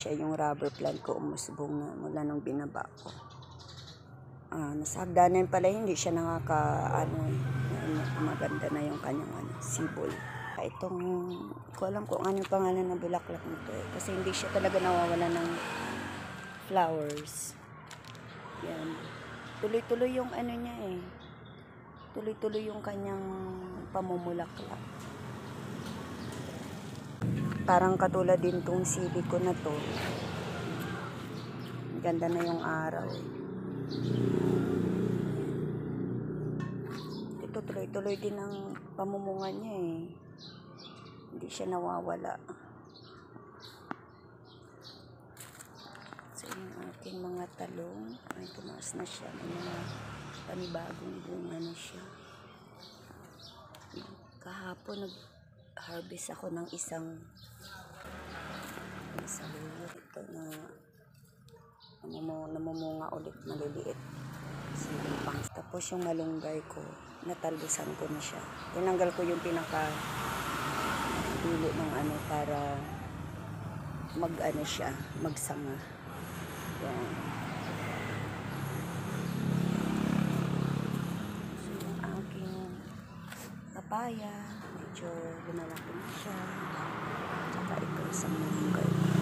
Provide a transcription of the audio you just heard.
Siya yung rubber plant ko umusbong na mula nung binaba ko. Nasa hagdanan pala, hindi siya maganda na yung kanyang sibol. Itong, ko alam kung ano yung pangalan ng bulaklak nito kasi hindi siya talaga nawawala ng flowers. Yan. Tuloy-tuloy yung niya tuloy-tuloy yung kanyang pamumulaklak. Parang katulad din tong siliko na to. Ganda na yung araw. Ito tuloy-tuloy din ang pamumunga niya Hindi siya nawawala. So yung aking mga talong, ay tumaas na siya. May mga panibagong bunga na siya. Kahapon nag-harvest ako ng isang ito na namumunga ulit, maliliit. Tapos yung malunggay ko, natalbusan ko na siya. Tinanggal ko yung dulo ng para siya, magsanga. Yan. So yung aking papaya, medyo lumalaki na siya. Tsaka ito isang malunggay.